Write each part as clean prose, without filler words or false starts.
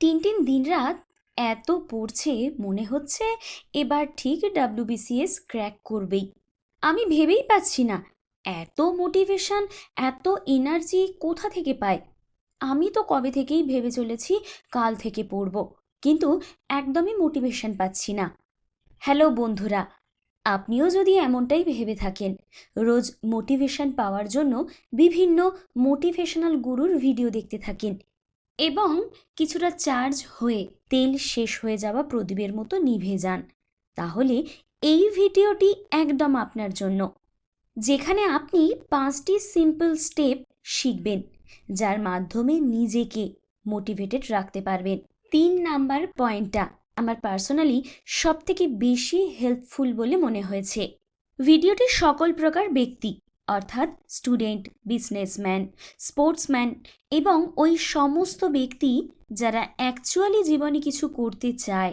Tintin দিনরাত এত পড়ছে, মনে হচ্ছে এবার ঠিক ডাব্লিউবিসিএস ক্র্যাক করবেই। আমি ভেবেই পাচ্ছি না এত মোটিভেশন, এত এনার্জি কোথা থেকে পায়। আমি তো কবে থেকেই ভেবে চলেছি কাল থেকে পড়ব, কিন্তু একদমই মোটিভেশন পাচ্ছি না। হ্যালো বন্ধুরা, আপনিও যদি এমনটাই ভেবে থাকেন, রোজ মোটিভেশন পাওয়ার জন্য বিভিন্ন মোটিভেশনাল গুরুর ভিডিও দেখতে থাকেন এবং কিছুটা চার্জ হয়ে তেল শেষ হয়ে যাওয়া প্রদীপের মতো নিভে যান, তাহলে এই ভিডিওটি একদম আপনার জন্য, যেখানে আপনি 5টি সিম্পল স্টেপ শিখবেন যার মাধ্যমে নিজেকে মোটিভেটেড রাখতে পারবেন। 3 নাম্বার পয়েন্টটা আমার পার্সোনালি সবথেকে বেশি হেল্পফুল বলে মনে হয়েছে। ভিডিওটি সকল প্রকার ব্যক্তি, অর্থাৎ স্টুডেন্ট, বিজনেসম্যান, স্পোর্টসম্যান এবং ওই সমস্ত ব্যক্তি যারা অ্যাকচুয়ালি জীবনে কিছু করতে চায়,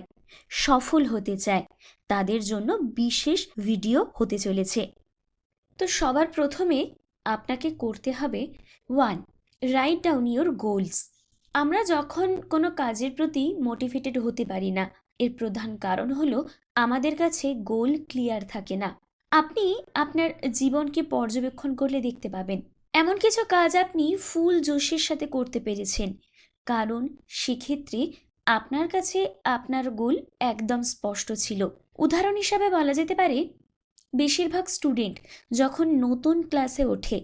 সফল হতে চায়, তাদের জন্য বিশেষ ভিডিও হতে চলেছে। তো সবার প্রথমে আপনাকে করতে হবে 1. Write down your goals. আমরা যখন কোনো কাজের প্রতি মোটিভেটেড হতে পারি না, এর প্রধান কারণ হলো আমাদের কাছে গোল ক্লিয়ার থাকে না। আপনি আপনার জীবনকে পর্যবেক্ষণ করলে দেখতে পাবেন এমন কিছু কাজ আপনি ফুল জোশের সাথে করতে পেরেছেন, কারণ সেক্ষেত্রে আপনার কাছে আপনার গোল একদম স্পষ্ট ছিল। উদাহরণ হিসাবে বলা যেতে পারে, বেশিরভাগ স্টুডেন্ট যখন নতুন ক্লাসে ওঠে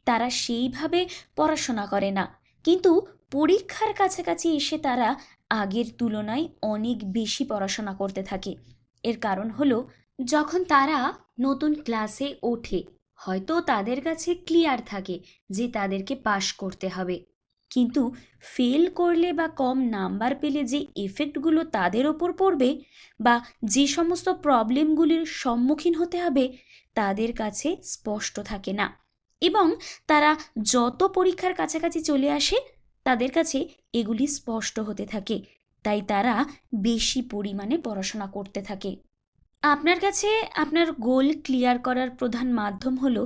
তারা সেইভাবে পড়াশোনা করে না, কিন্তু পরীক্ষার কাছাকাছি এসে তারা আগের তুলনায় অনেক বেশি পড়াশোনা করতে থাকে। এর কারণ হলো, যখন তারা নতুন ক্লাসে ওঠে হয়তো তাদের কাছে ক্লিয়ার থাকে যে তাদেরকে পাশ করতে হবে, কিন্তু ফেল করলে বা কম নাম্বার পেলে যে এফেক্টগুলো তাদের ওপর পড়বে বা যে সমস্ত প্রবলেমগুলির সম্মুখীন হতে হবে তাদের কাছে স্পষ্ট থাকে না, এবং তারা যত পরীক্ষার কাছাকাছি চলে আসে তাদের কাছে এগুলি স্পষ্ট হতে থাকে, তাই তারা বেশি পরিমাণে পড়াশোনা করতে থাকে। আপনার কাছে আপনার গোল ক্লিয়ার করার প্রধান মাধ্যম হলো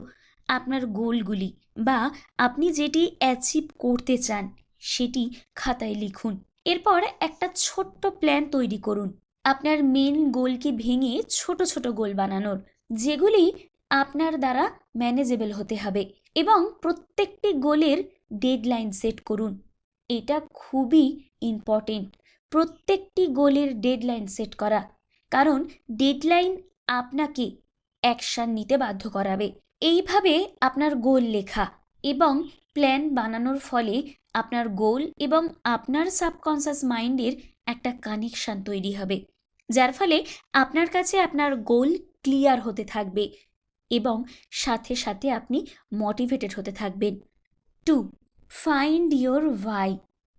আপনার গোলগুলি, বা আপনি যেটি অ্যাচিভ করতে চান সেটি খাতায় লিখুন। এরপর একটা ছোট্ট প্ল্যান তৈরি করুন, আপনার মেন গোলকে ভেঙে ছোট ছোট গোল বানানোর, যেগুলি আপনার দ্বারা ম্যানেজেবল হতে হবে, এবং প্রত্যেকটি গোলের ডেডলাইন সেট করুন। এটা খুবই ইম্পর্টেন্ট, প্রত্যেকটি গোলের ডেডলাইন সেট করা, কারণ ডেডলাইন আপনাকে অ্যাকশান নিতে বাধ্য করাবে। এইভাবে আপনার গোল লেখা এবং প্ল্যান বানানোর ফলে আপনার গোল এবং আপনার সাবকনশাস মাইন্ডের একটা কানেকশান তৈরি হবে, যার ফলে আপনার কাছে আপনার গোল ক্লিয়ার হতে থাকবে এবং সাথে সাথে আপনি মোটিভেটেড হতে থাকবেন। 2. Find your why.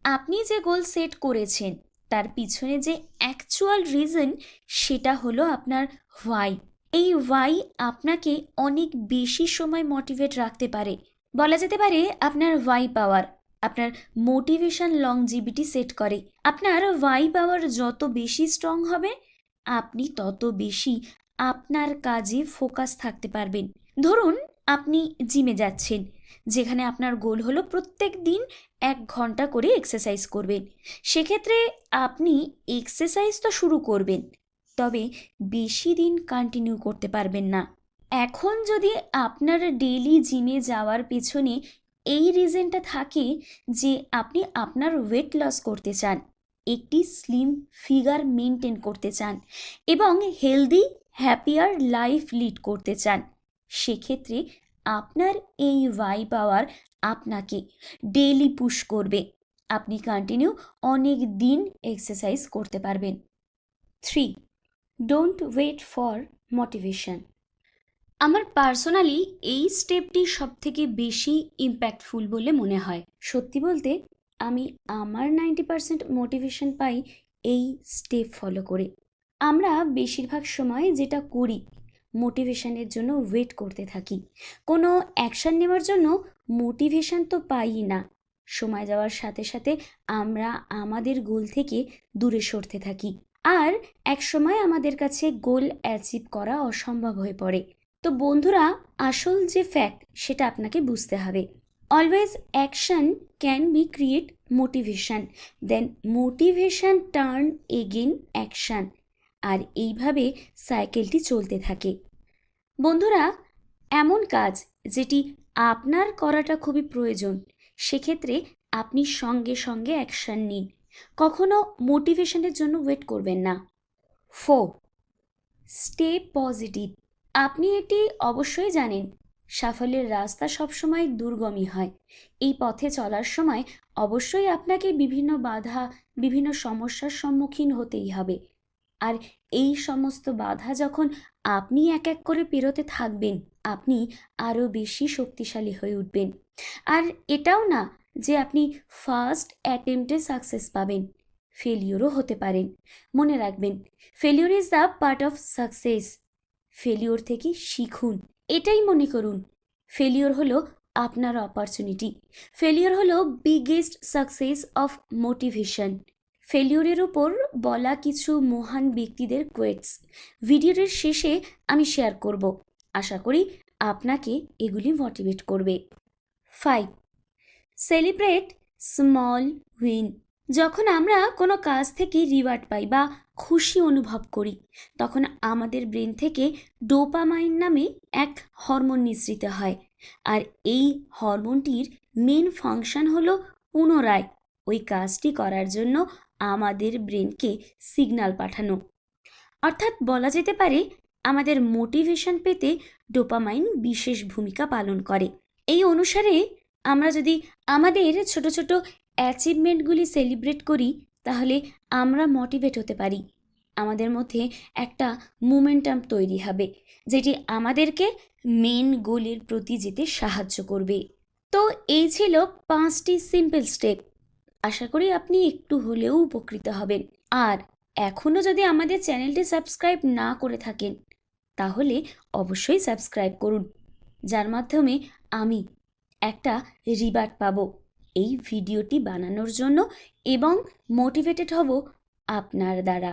আপনি যে গোল সেট করেছেন তার পিছনে যে অ্যাকচুয়াল রিজন, সেটা হলো আপনার ওয়াই। এই ওয়াই আপনাকে অনেক বেশি সময় মোটিভেট রাখতে পারে। বলা যেতে পারে আপনার ওয়াই পাওয়ার আপনার মোটিভেশন লংজিভিটি সেট করে। আপনার ওয়াই পাওয়ার যত বেশি স্ট্রং হবে, আপনি তত বেশি আপনার কাজে ফোকাস থাকতে পারবেন। ধরুন আপনি জিমে যাচ্ছেন, যেখানে আপনার গোল হলো প্রত্যেক দিন 1 ঘন্টা করে এক্সারসাইজ করবেন। সেক্ষেত্রে আপনি এক্সারসাইজ তো শুরু করবেন, তবে বেশি দিন কন্টিনিউ করতে পারবেন না। এখন যদি আপনার ডেইলি জিমে যাওয়ার পেছনে এই রিজনটা থাকে যে আপনি আপনার ওয়েট লস করতে চান, একটি স্লিম ফিগার মেনটেন করতে চান এবং হেলদি হ্যাপিয়ার লাইফ লিড করতে চান, সেক্ষেত্রে আপনার এই ওয়াই পাওয়ার আপনাকে ডেইলি পুশ করবে, আপনি কন্টিনিউ অনেক দিন এক্সারসাইজ করতে পারবেন। 3. Don't wait for motivation. আমার পার্সোনালি এই স্টেপটি সবথেকে বেশি ইম্প্যাক্টফুল বলে মনে হয়। সত্যি বলতে আমি আমার 90% মোটিভেশন পাই এই স্টেপ ফলো করে। আমরা বেশিরভাগ সময় যেটা করি, মোটিভেশনের জন্য ওয়েট করতে থাকি, কোনো অ্যাকশান নেওয়ার জন্য মোটিভেশন তো পাই না। সময় যাওয়ার সাথে সাথে আমরা আমাদের গোল থেকে দূরে সরতে থাকি, আর এক সময় আমাদের কাছে গোল অ্যাচিভ করা অসম্ভব হয়ে পড়ে। তো বন্ধুরা, আসল যে ফ্যাক্ট সেটা আপনাকে বুঝতে হবে। Always action can be create motivation, then motivation turn again action, আর এইভাবে সাইকেলটি চলতে থাকে। বন্ধুরা, এমন কাজ যেটি আপনার করাটা খুবই প্রয়োজন, সেক্ষেত্রে আপনি সঙ্গে সঙ্গে অ্যাকশন নিন, কখনো মোটিভেশনের জন্য ওয়েট করবেন না। 4. Stay positive. আপনি এটি অবশ্যই জানেন, সাফল্যের রাস্তা সবসময় দুর্গমই হয়। এই পথে চলার সময় অবশ্যই আপনাকে বিভিন্ন বাধা, বিভিন্ন সমস্যার সম্মুখীন হতেই হবে। আর এই সমস্ত বাধা যখন আপনি এক এক করে পেরোতে থাকবেন, আপনি আরও বেশি শক্তিশালী হয়ে উঠবেন। আর এটাও না যে আপনি ফার্স্ট অ্যাটেম্পটে সাকসেস পাবেন, ফেলিওরও হতে পারেন। মনে রাখবেন, failure is the part of success. Failure থেকে শিখুন, এটাই মনে করুন ফেলিওর হলো আপনার অপরচুনিটি। ফেলিওর হলো বিগেস্ট সাকসেস অফ মোটিভেশন। ফেলিওরের উপর বলা কিছু মহান ব্যক্তিদের কোয়েটস ভিডিওটির শেষে আমি শেয়ার করব, আশা করি আপনাকে এগুলি মোটিভেট করবে। 5. Celebrate small win. যখন আমরা কোনো কাজ থেকে রিওয়ার্ড পাই বা খুশি অনুভব করি, তখন আমাদের ব্রেন থেকে ডোপামাইন নামে এক হরমোন নিঃসৃত হয়। আর এই হরমোনটির মেন ফাংশন হলো পুনরায় ওই কাজটি করার জন্য আমাদের ব্রেনকে সিগন্যাল পাঠানো। অর্থাৎ বলা যেতে পারে আমাদের মোটিভেশন পেতে ডোপামাইন বিশেষ ভূমিকা পালন করে। এই অনুসারে আমরা যদি আমাদের ছোট ছোট অ্যাচিভমেন্টগুলি সেলিব্রেট করি, তাহলে আমরা মোটিভেট হতে পারি। আমাদের মধ্যে একটা মোমেন্টাম তৈরি হবে, যেটি আমাদেরকে মেন গোলের প্রতি যেতে সাহায্য করবে। তো এই ছিল 5টি সিম্পল স্টেপ। আশা করি আপনি একটু হলেও উপকৃত হবেন। আর এখনও যদি আমাদের চ্যানেলটি সাবস্ক্রাইব না করে থাকেন, তাহলে অবশ্যই সাবস্ক্রাইব করুন, যার মাধ্যমে আমি একটা রিওয়ার্ড পাবো এই ভিডিওটি বানানোর জন্য এবং মোটিভেটেড হব আপনার দ্বারা।